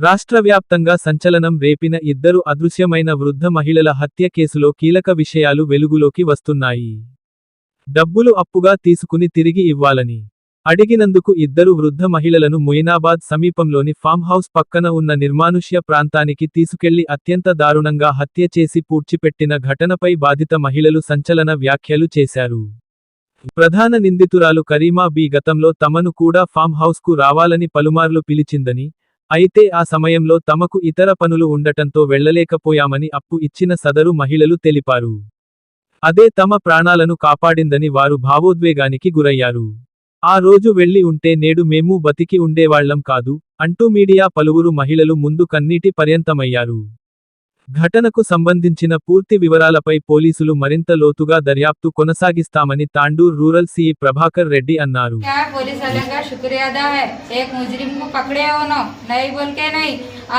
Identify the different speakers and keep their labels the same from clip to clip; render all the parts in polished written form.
Speaker 1: రాష్ట్ర వ్యాప్తంగా సంచలనం రేపిన ఇద్దరు అదృశ్యమైన వృద్ధ మహిళల హత్య కేసులో కీలక విషయాలు వెలుగులోకి వస్తున్నాయి. డబ్బులు అప్పుగా తీసుకుని తిరిగి ఇవ్వాలని అడిగినందుకు ఇద్దరు వృద్ధ మహిళలను మొయినాబాద్ సమీపంలోని ఫామ్ హౌస్ పక్కన ఉన్న నిర్మానుష్య ప్రాంతానికి తీసుకెళ్లి అత్యంత దారుణంగా హత్య చేసి పూడ్చిపెట్టిన ఘటనపై బాధిత మహిళలు సంచలన వ్యాఖ్యలు చేశారు. ప్రధాన నిందితురాలు కరీమా బి గతంలో తమను కూడా ఫామ్ హౌస్కు రావాలని పలుమార్లు పిలిచిందని, అయితే ఆ సమయంలో తమకు ఇతర పనులు ఉండటంతో వెళ్లలేకపోయామని అప్పు ఇచ్చిన సదరు మహిళలు తెలిపారు. అదే తమ ప్రాణాలను కాపాడిందని వారు భావోద్వేగానికి గురయ్యారు. ఆ రోజు వెళ్లి ఉంటే నేడు మేము బతికి ఉండేవాళ్లం కాదు అంటూ మీడియా పలువురు మహిళలు ముందు కన్నీటి పర్యంతమయ్యారు. ఘటనకు సంబంధించిన పూర్తి వివరాలపై పోలీసులు మరింత లోతుగా దర్యాప్తు కొనసాగిస్తామని తాండూర్ రూరల్ సిఐ ప్రభాకర్ రెడ్డి అన్నారు.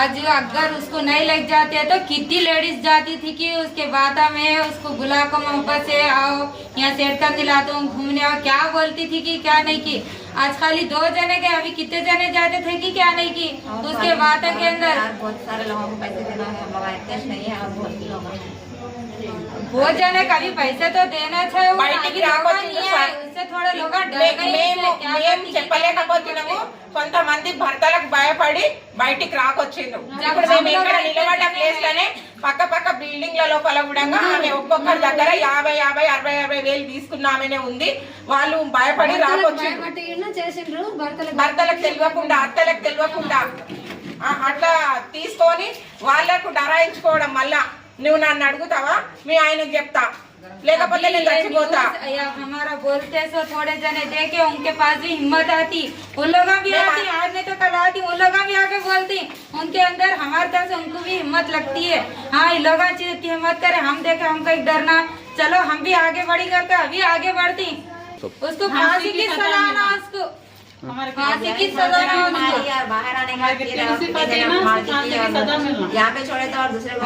Speaker 2: आज अगर उसको नहीं लग जाते तो कितनी लेडीज जाती थी कि उसके बाद में उसको बुला को मोहब्बत से आओ यहाँ सेट कर दिलाता हूँ घूमने आओ, क्या बोलती थी कि क्या नहीं की। आज खाली 2 जने के, अभी कितने जने जाते थे कि क्या नहीं की। उसके बाद के अंदर
Speaker 3: बहुत सारे लोगों को पैसे देना है, हमारा इतना नहीं है,
Speaker 2: बहुत जने कभी पैसे तो देना चाहिए, उससे थोड़े लोग
Speaker 4: చెప్పలేకపోతున్నాము. కొంతమంది భర్తలకు భయపడి బయటికి రాకొచ్చిండు. ఇప్పుడు మేము ఇక్కడ నిలబడ్డ ప్లేస్ లోనే పక్క బిల్డింగ్ల లోపల కూడా ఆమె ఒక్కొక్కరి దగ్గర 50, 60 వేలు తీసుకున్నామనే ఉంది. వాళ్ళు భయపడి రాకొచ్చిండ్రు. భర్తలకు తెలియకుండా, అత్తలకు తెలియకుండా అట్లా తీసుకొని వాళ్ళకు డరాయించుకోవడం. మళ్ళా నువ్వు నన్ను అడుగుతావా, మీ ఆయనకు చెప్తా, लेकिन
Speaker 2: हमारा बोलते सो थोड़े जने देखे उनके पास भी हिम्मत आती, उन लोग भी आती, आज नहीं तो कल आती, उन लोग भी आके बोलती, उनके अंदर हमारे तरफ से उनको भी हिम्मत लगती है। हाँ, इन लोग हिम्मत करे, हम देखे हमको एक डरना, चलो हम भी आगे बढ़ी करके अभी आगे बढ़ती। उसको फांसी की सजा ना, उसको फांसी की सजा ना,
Speaker 3: बाहर आने का यहाँ पे छोड़े तो और दूसरे को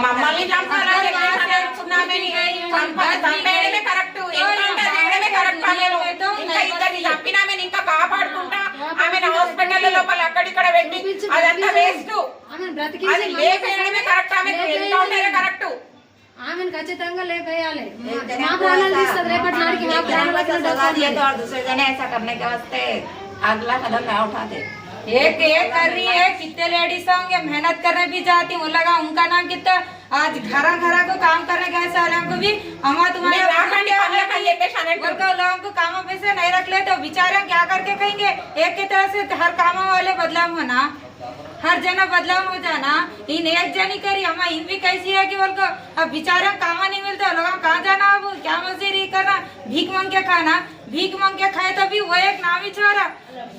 Speaker 4: ఇంకా కాపాడుకుంటా ఆమెను హాస్పిటల్ లోపల అక్కడిక్కడ పెట్టి అదంతా వేస్ట్. అది లేపేయడమే కరెక్ట్, ఆమె ఎంత ఉంటేనే కరెక్ట్.
Speaker 5: ఆమెను ఖచ్చితంగా లేపేయాలి.
Speaker 3: दूसरे जने ऐसा करने के वास्ते अगला कदम ना उठाते।
Speaker 2: एक कर रही है, कितने लेडीज होंगे मेहनत करने भी जाती, वो लगा उनका नाम कितना आज घरा को काम करने गए सालों को भी हम तुम्हारे लोगों को कामों पे से नहीं रख ले तो बेचारे क्या करके कहेंगे। एक की तरह से हर काम वाले बदलाव होना, हर जना बदलाव हो जाना। इन एक जनी करी हम इन भी कैसी है कि बोल अब बेचारे काम नहीं मिलता, लोग कहाँ जाना, अब क्या मजदूरी करना, भीख मांग के खाना, भीख मांग के खाए तो भी वो एक नाम ही छोड़ा।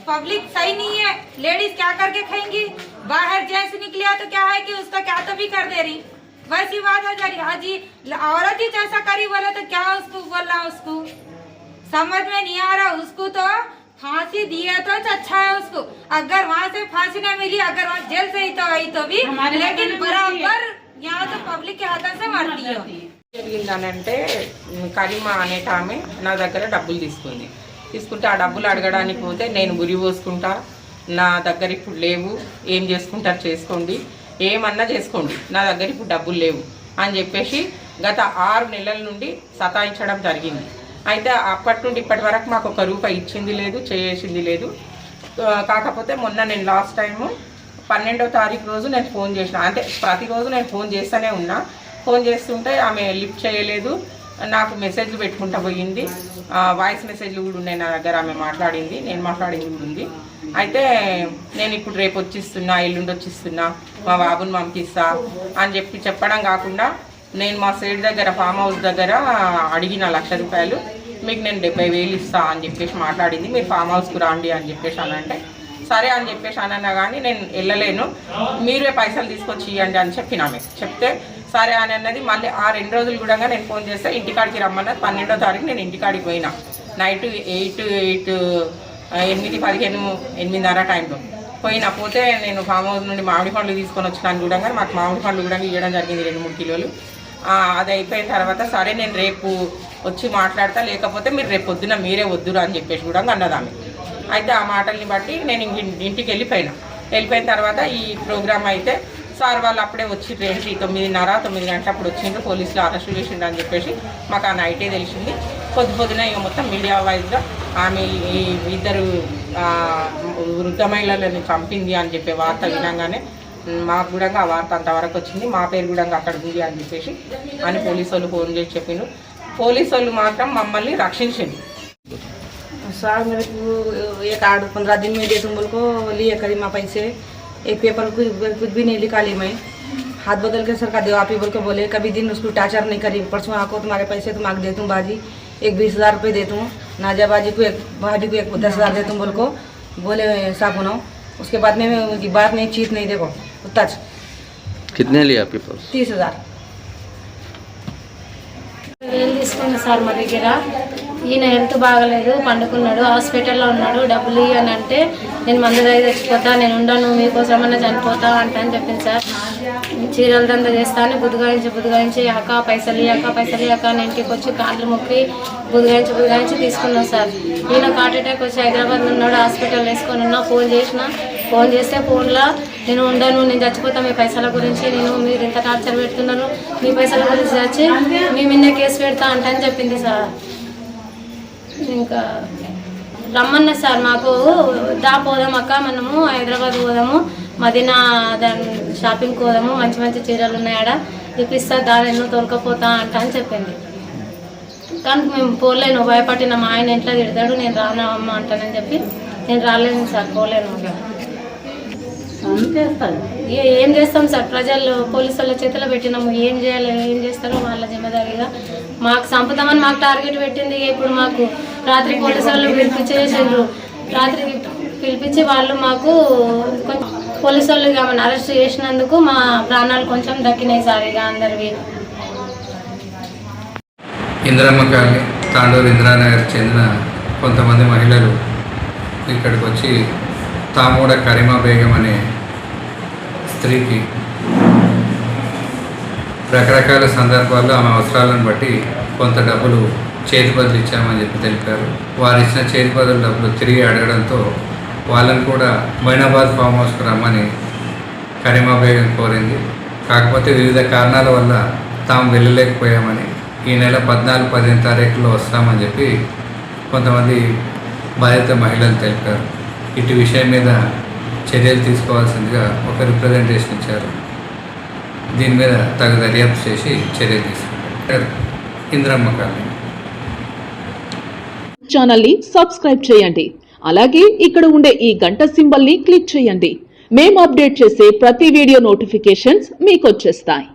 Speaker 2: पब्लिक सही नहीं है, लेडीज क्या करके खाएंगी। बाहर जेंट्स निकलिया तो क्या है कि उसका क्या तो भी कर दे रही, वैसी बात हो जा रही। हाँ जी, औरत ही जैसा करी बोले तो क्या उसको बोलना, उसको समझ में नहीं आ रहा। उसको तो फांसी दिया तो अच्छा है उसको, अगर वहाँ से फांसी नहीं मिली, अगर वहाँ जेल से ही तो आई तो भी, लेकिन बराबर यहाँ तो पब्लिक के हाथों से मारती है।
Speaker 4: జరిగిందనంటే కరీమా అనేట ఆమె నా దగ్గర డబ్బులు తీసుకుంటే ఆ డబ్బులు అడగడానికి పోతే నేను గురి పోసుకుంటా, నా దగ్గర ఇప్పుడు లేవు, ఏం చేసుకుంటారు చేసుకోండి, ఏమన్నా చేసుకోండి, నా దగ్గర ఇప్పుడు డబ్బులు లేవు అని చెప్పేసి గత 6 నెలల నుండి సతాయించడం జరిగింది. అయితే అప్పటి నుండి ఇప్పటి వరకు మాకు 1 రూపాయి ఇచ్చింది లేదు, చేసింది లేదు. కాకపోతే మొన్న నేను లాస్ట్ టైము 12వ తారీఖు రోజు నేను ఫోన్ చేసిన, అంటే ప్రతిరోజు నేను ఫోన్ చేస్తూనే ఉన్నా. ఫోన్ చేస్తుంటే ఆమె లిఫ్ట్ చేయలేదు, నాకు మెసేజ్లు పెట్టుకుంటూ పోయింది. వాయిస్ మెసేజ్లు కూడా ఉన్నాయి నా దగ్గర, ఆమె మాట్లాడింది, నేను మాట్లాడింది కూడా ఉంది. అయితే నేను ఇప్పుడు రేపు వచ్చిస్తున్నా, ఎల్లుండి వచ్చిస్తున్నా, మా బాబుని పంపిస్తా అని చెప్పడం కాకుండా నేను మా సైడ్ దగ్గర ఫామ్ హౌస్ దగ్గర అడిగిన 1,00,000 రూపాయలు, మీకు నేను 70,000 ఇస్తా అని చెప్పేసి మాట్లాడింది. మీరు ఫామ్ హౌస్కు రాండి అని చెప్పేసి అనంటే సరే అని చెప్పేసి అన్నా కానీ నేను వెళ్ళలేను, మీరే పైసలు తీసుకొచ్చి ఇవ్వండి అని చెప్పినామే. చెప్తే సరే అని అన్నది. మళ్ళీ ఆ 2 రోజులు కూడా నేను ఫోన్ చేస్తే ఇంటికాడికి రమ్మన్నది. 12వ తారీఖు నేను ఇంటికాడికి పోయినా, నైట్ 8:15, 8:30 టైంలో పోతే నేను ఫామ్ హౌస్ నుండి మామిడి పండ్లు తీసుకొని వచ్చినాను కూడా, మాకు మామిడి పండ్లు కూడా ఇవ్వడం జరిగింది 2-3 కిలోలు. అది అయిపోయిన తర్వాత సరే నేను రేపు వచ్చి మాట్లాడతా, లేకపోతే మీరు రేపు పొద్దున మీరే వద్దురా అని చెప్పేసి కూడా అన్నదామె. అయితే ఆ మాటల్ని బట్టి నేను ఇంటికి వెళ్ళిపోయినా. వెళ్ళిపోయిన తర్వాత ఈ ప్రోగ్రామ్ అయితే సార్ వాళ్ళు అప్పుడే వచ్చి ట్రైన్కి 9:30 గంటల అప్పుడు వచ్చిండ్రు, పోలీసులు అరెస్ట్ చేసిండ్రు అని చెప్పేసి మాకు ఆ నైటే తెలిసింది. పొద్దున ఇక మొత్తం మీడియా వైజ్గా ఆమె ఈ ఇద్దరు వృద్ధ మహిళలను చంపింది అని చెప్పే వార్త వినంగానే మాకు కూడా ఆ వార్త అంతవరకు వచ్చింది, మా పేరు కూడా అక్కడ ఉంది అని చెప్పేసి అని పోలీసు వాళ్ళు ఫోన్ చేసి చెప్పిండ్రు. పోలీసు వాళ్ళు మాత్రం మమ్మల్ని రక్షించింది.
Speaker 5: सर मेरे को एक 8-15 दिन में दे तुम बोल को लिए करी माँ पैसे एक पेपर कुछ भी नहीं निकाली मैं हाथ बदल के सर का दे आप ही बोल के बोले कभी दिन उसको टाचर नहीं करी परसों आको तुम्हारे पैसे तुम आगे दे दूँ बाजी एक 20,000 रुपये दे दूँ नाजा बाजी को एक भाभी को एक 10,000 दे तुम बोल को बोले साबुनो उसके बाद में उनकी बात नहीं चीत नहीं देखो टच
Speaker 6: कितने लिया आपके पास
Speaker 5: 30,000
Speaker 7: ఏం తీసుకున్నా సార్ మా దగ్గర ఈయన హెల్త్ బాగలేదు, పండుకున్నాడు, హాస్పిటల్లో ఉన్నాడు, డబ్బులు ఇవ్వని అంటే నేను మందు దగ్గర తెచ్చిపోతా, నేను ఉండను, మీకోసమన్నా చనిపోతా అంటని చెప్పింది సార్. చీరల దంద చేస్తాను బుధగాయించి అక్క పైసలు ఇయ్యాక నేను ఇంటికి వచ్చి కాళ్ళు మొక్కి బుధగాయించి తీసుకున్నాను సార్. ఈయన హార్ట్ అటాక్ వచ్చి హైదరాబాద్లో ఉన్నాడు, హాస్పిటల్ వేసుకొని ఉన్నా. ఫోన్ చేస్తే ఫోన్లో నేను ఉండను, నేను చచ్చిపోతా, మీ పైసల గురించి మీరు ఇంత టార్చర్ పెడుతున్నారు, మీ పైసల గురించి చచ్చి మీ నిన్న కేసు పెడతా అంటని చెప్పింది సార్. ఇంకా రమ్మన్నా సార్ మాకు పోదాం అక్క మనము హైదరాబాద్ పోదాము, మదీనా దాని షాపింగ్కి పోదాము, మంచి చీరలు ఉన్నాయాడ ఇప్పిస్తా దాని ఎన్నో తోలుకపోతా అంట అని చెప్పింది. కానీ మేము పోలేను, భయపడిన మా ఆయన ఇంట్లో తిడతాడు, నేను రానమ్మా అంటానని చెప్పి నేను రాలేను సార్, పోలేను. ఏం చేస్తాం సార్, ప్రజలు పోలీసు వాళ్ళ చేతిలో పెట్టినాము, ఏం చేయాలి ఏం చేస్తారో వాళ్ళ జిమ్మదారిగా మాకు చంపుతామని మాకు టార్గెట్ పెట్టింది. ఇప్పుడు మాకు రాత్రి పోలీసు వాళ్ళు పిలిపించేసిండ్రు, రాత్రి పిలిపించి వాళ్ళు మాకు కొంచెం పోలీసు వాళ్ళు ఆమెను అరెస్ట్ చేసినందుకు మా ప్రాణాలు కొంచెం దక్కినాయి సార్. ఇక అందరివి
Speaker 8: ఇందిరమ్మ కాలనీ తాండూరు ఇందిరానగర్ చెందిన కొంతమంది మహిళలు ఇక్కడికి వచ్చి తామూడ కరీమా బేగం అనే స్త్రీకి రకరకాల సందర్భాల్లో ఆమె అవసరాలను బట్టి కొంత డబ్బులు చేతి బదులు ఇచ్చామని చెప్పి తెలిపారు. వారు ఇచ్చిన చేతి బదులు డబ్బులు తిరిగి అడగడంతో వాళ్ళని కూడా మైనాబాద్ ఫామ్ హౌస్కి రమ్మని కరీమా బేగం కోరింది. కాకపోతే వివిధ కారణాల వల్ల తాము వెళ్ళలేకపోయామని ఈ నెల 14-15 తారీఖులో వస్తామని చెప్పి కొంతమంది బాధిత మహిళలు తెలిపారు. ఇటు విషయం మీద చర్యలు తీసుకోవాల్సిందిగా ఒక రిప్రజెంటేషన్ ఇచ్చారు. దీని మీద తగు దర్యాప్తు చేసి చర్యలు తీసుకుంటారు. ఇందిరమ్మ కాలనీ
Speaker 9: ఛానల్ని సబ్స్క్రైబ్ చేయండి. అలాగే ఇక్కడ ఉండే ఈ గంట సింబల్ని క్లిక్ చేయండి. మేము అప్డేట్ చేసే ప్రతి వీడియో నోటిఫికేషన్స్ మీకు వచ్చేస్తాయి.